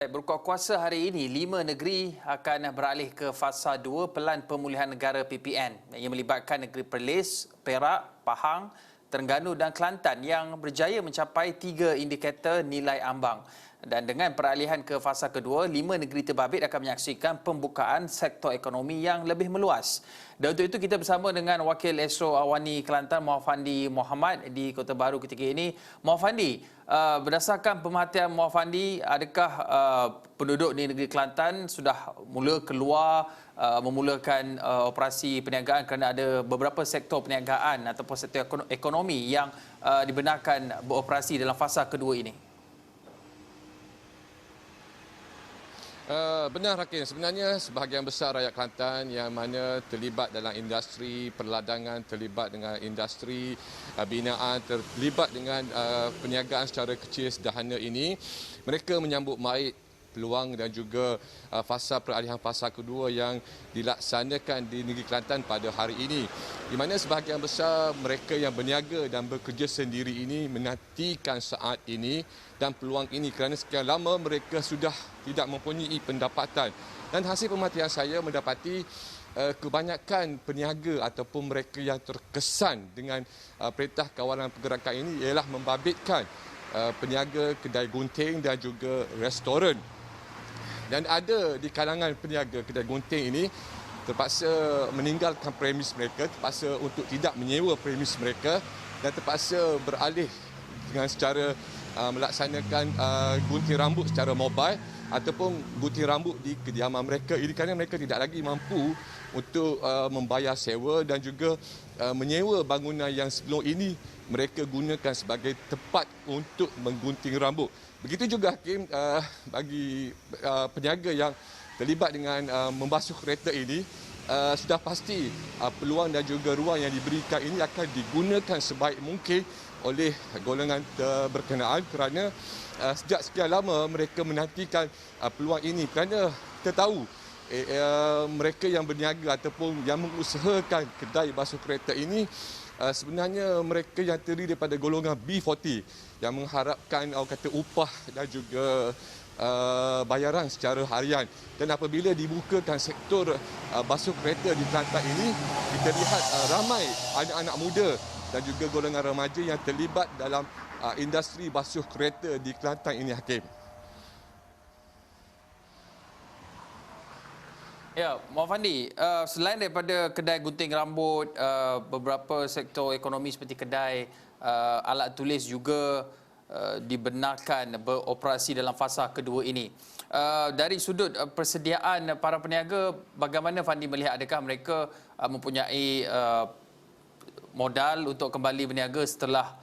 Berkuat kuasa hari ini, 5 negeri akan beralih ke fasa 2 Pelan Pemulihan Negara PPN yang melibatkan negeri Perlis, Perak, Pahang, Terengganu dan Kelantan yang berjaya mencapai 3 indikator nilai ambang. Dan dengan peralihan ke fasa kedua, 5 negeri terbabit akan menyaksikan pembukaan sektor ekonomi yang lebih meluas. Dan untuk itu kita bersama dengan Wakil Esro Awani Kelantan, Muhammad Muhammad di Kota Baru ketika ini. Muhammad, berdasarkan pemerhatian Muhammad, adakah penduduk di negeri Kelantan sudah mula keluar memulakan operasi perniagaan kerana ada beberapa sektor perniagaan ataupun sektor ekonomi yang dibenarkan beroperasi dalam fasa kedua ini? Benar Hakim, sebenarnya sebahagian besar rakyat Kelantan yang mana terlibat dalam industri perladangan, terlibat dengan industri binaan, terlibat dengan perniagaan secara kecil sederhana ini, mereka menyambut baik peluang dan juga fasa peralihan fasa kedua yang dilaksanakan di negeri Kelantan pada hari ini, di mana sebahagian besar mereka yang berniaga dan bekerja sendiri ini menantikan saat ini dan peluang ini kerana sekian lama mereka sudah tidak mempunyai pendapatan. Dan hasil pemerhatian saya mendapati kebanyakan peniaga ataupun mereka yang terkesan dengan Perintah Kawalan Pergerakan ini ialah membabitkan peniaga kedai gunting dan juga restoran. Dan ada di kalangan peniaga kedai gunting ini terpaksa meninggalkan premis mereka, terpaksa untuk tidak menyewa premis mereka dan terpaksa beralih dengan secara melaksanakan gunting rambut secara mobile ataupun gunting rambut di kediaman mereka. Ini kerana mereka tidak lagi mampu untuk membayar sewa dan juga menyewa bangunan yang sebelum ini mereka gunakan sebagai tempat untuk menggunting rambut. Begitu juga Hakim, bagi peniaga yang terlibat dengan membasuh kereta ini, sudah pasti peluang dan juga ruang yang diberikan ini akan digunakan sebaik mungkin oleh golongan berkenaan kerana sejak sekian lama mereka menantikan peluang ini kerana kita tahu mereka yang berniaga ataupun yang mengusahakan kedai basuh kereta ini sebenarnya mereka yang terdiri daripada golongan B40 yang mengharapkan upah dan juga bayaran secara harian. Dan apabila dibukakan sektor basuh kereta di Kelantan ini, kita lihat ramai anak-anak muda dan juga golongan remaja yang terlibat dalam industri basuh kereta di Kelantan ini, Hakim. Ya, Muhammad, selain daripada kedai gunting rambut, beberapa sektor ekonomi seperti kedai alat tulis juga dibenarkan beroperasi dalam fasa kedua ini. Dari sudut persediaan para peniaga, bagaimana Fandi melihat, adakah mereka mempunyai modal untuk kembali berniaga setelah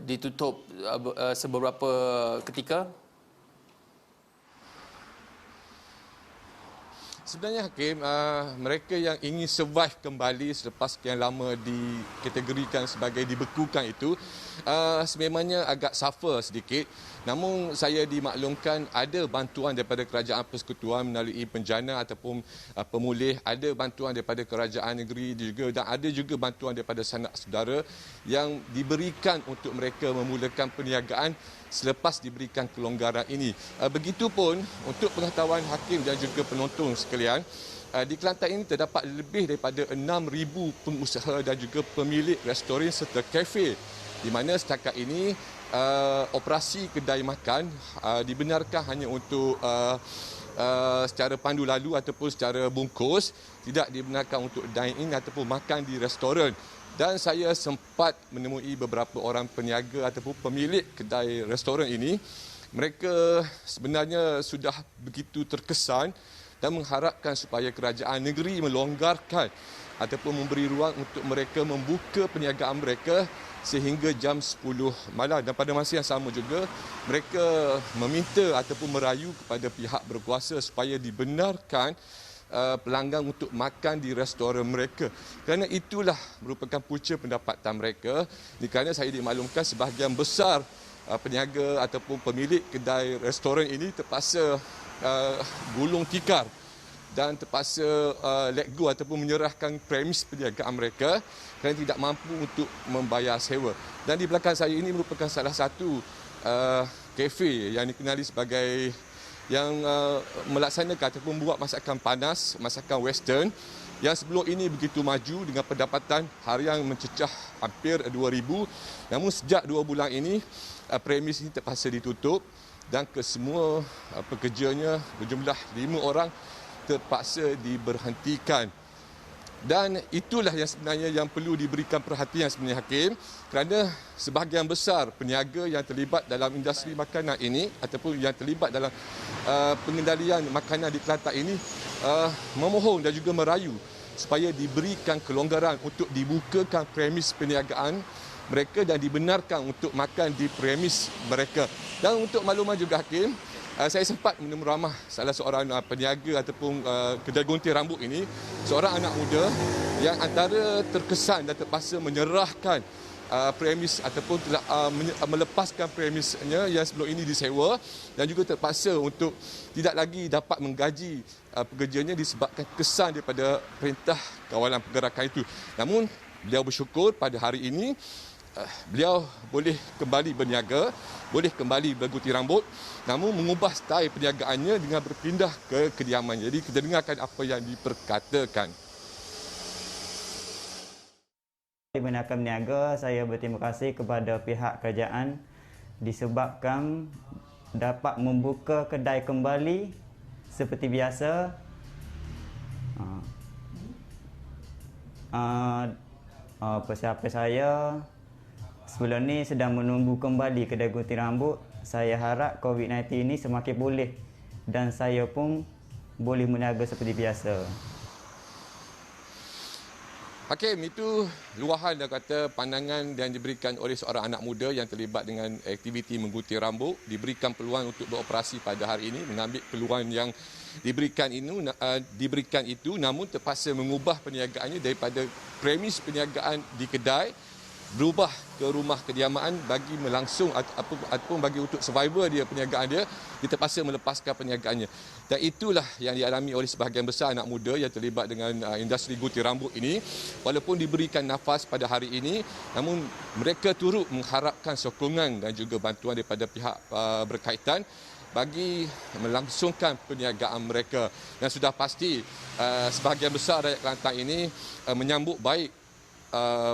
ditutup sebeberapa ketika? Sebenarnya Hakim, mereka yang ingin survive kembali selepas sekian lama dikategorikan sebagai dibekukan itu sememangnya agak suffer sedikit. Namun saya dimaklumkan ada bantuan daripada Kerajaan Persekutuan melalui penjana ataupun pemulih, ada bantuan daripada kerajaan negeri juga dan ada juga bantuan daripada sanak saudara yang diberikan untuk mereka memulakan perniagaan selepas diberikan kelonggaran ini. Begitupun untuk pengetahuan Hakim dan juga penonton sekalian, di Kelantan ini terdapat lebih daripada 6,000 pengusaha dan juga pemilik restoran serta kafe di mana setakat ini operasi kedai makan dibenarkan hanya untuk secara pandu lalu ataupun secara bungkus, tidak dibenarkan untuk dine-in ataupun makan di restoran. Dan saya sempat menemui beberapa orang peniaga ataupun pemilik kedai restoran ini. Mereka sebenarnya sudah begitu terkesan dan mengharapkan supaya kerajaan negeri melonggarkan ataupun memberi ruang untuk mereka membuka perniagaan mereka sehingga jam 10 malam. Dan pada masa yang sama juga, mereka meminta ataupun merayu kepada pihak berkuasa supaya dibenarkan pelanggan untuk makan di restoran mereka. Kerana itulah merupakan punca pendapatan mereka. Kerana saya dimaklumkan sebahagian besar peniaga ataupun pemilik kedai restoran ini terpaksa gulung tikar dan terpaksa let go ataupun menyerahkan premis perniagaan mereka kerana tidak mampu untuk membayar sewa. Dan di belakang saya ini merupakan salah satu kafe yang dikenali sebagai yang melaksanakan ataupun buat masakan panas, masakan western yang sebelum ini begitu maju dengan pendapatan harian mencecah hampir 2,000. Namun sejak 2 bulan ini, premis ini terpaksa ditutup dan kesemua pekerjanya berjumlah 5 orang terpaksa diberhentikan. Dan itulah yang sebenarnya yang perlu diberikan perhatian sebenarnya Hakim, kerana sebahagian besar peniaga yang terlibat dalam industri makanan ini ataupun yang terlibat dalam pengendalian makanan di Kelantan ini memohon dan juga merayu supaya diberikan kelonggaran untuk dibukakan premis perniagaan mereka dan dibenarkan untuk makan di premis mereka. Dan untuk makluman juga Hakim, saya sempat menemu ramah salah seorang peniaga ataupun kedai gunting rambut ini, seorang anak muda yang antara terkesan dan terpaksa menyerahkan premis ataupun melepaskan premisnya yang sebelum ini disewa dan juga terpaksa untuk tidak lagi dapat menggaji pekerjanya disebabkan kesan daripada perintah kawalan pergerakan itu. Namun beliau bersyukur pada hari ini beliau boleh kembali berniaga, boleh kembali bergunting rambut, namun mengubah style perniagaannya dengan berpindah ke kediaman. Jadi kita dengarkan apa yang diperkatakan. Benarkan berniaga, saya berterima kasih kepada pihak kerajaan disebabkan dapat membuka kedai kembali seperti biasa. Persiapan saya sebelum ni sedang menunggu kembali kedai gunting rambut. Saya harap COVID-19 ini semakin pulih dan saya pun boleh berniaga seperti biasa. Hakim, itu luahan dan kata pandangan yang diberikan oleh seorang anak muda yang terlibat dengan aktiviti menggunting rambut, diberikan peluang untuk beroperasi pada hari ini, mengambil peluang yang diberikan itu namun terpaksa mengubah perniagaannya daripada premis perniagaan di kedai berubah ke rumah kediaman bagi melangsung ataupun bagi untuk survival dia perniagaan dia terpaksa melepaskan perniagaannya. Dan itulah yang dialami oleh sebahagian besar anak muda yang terlibat dengan industri gunting rambut ini. Walaupun diberikan nafas pada hari ini, namun mereka turut mengharapkan sokongan dan juga bantuan daripada pihak berkaitan bagi melangsungkan perniagaan mereka. Dan sudah pasti sebahagian besar rakyat Kelantan ini menyambut baik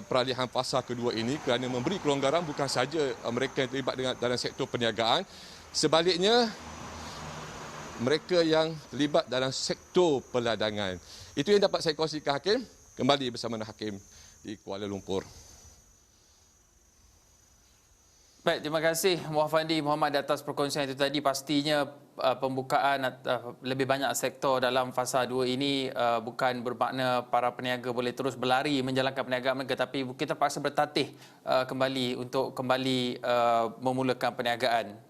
peralihan fasa kedua ini kerana memberi kelonggaran bukan sahaja mereka yang terlibat dalam sektor perniagaan, sebaliknya mereka yang terlibat dalam sektor perladangan. Itu yang dapat saya kongsikan Hakim. Kembali bersama Hakim di Kuala Lumpur. Baik, terima kasih Muhammad Muhammad atas perkongsian itu tadi. Pastinya pembukaan lebih banyak sektor dalam fasa 2 ini bukan bermakna para peniaga boleh terus berlari menjalankan perniagaan mereka, tapi kita terpaksa bertatih kembali untuk kembali memulakan perniagaan.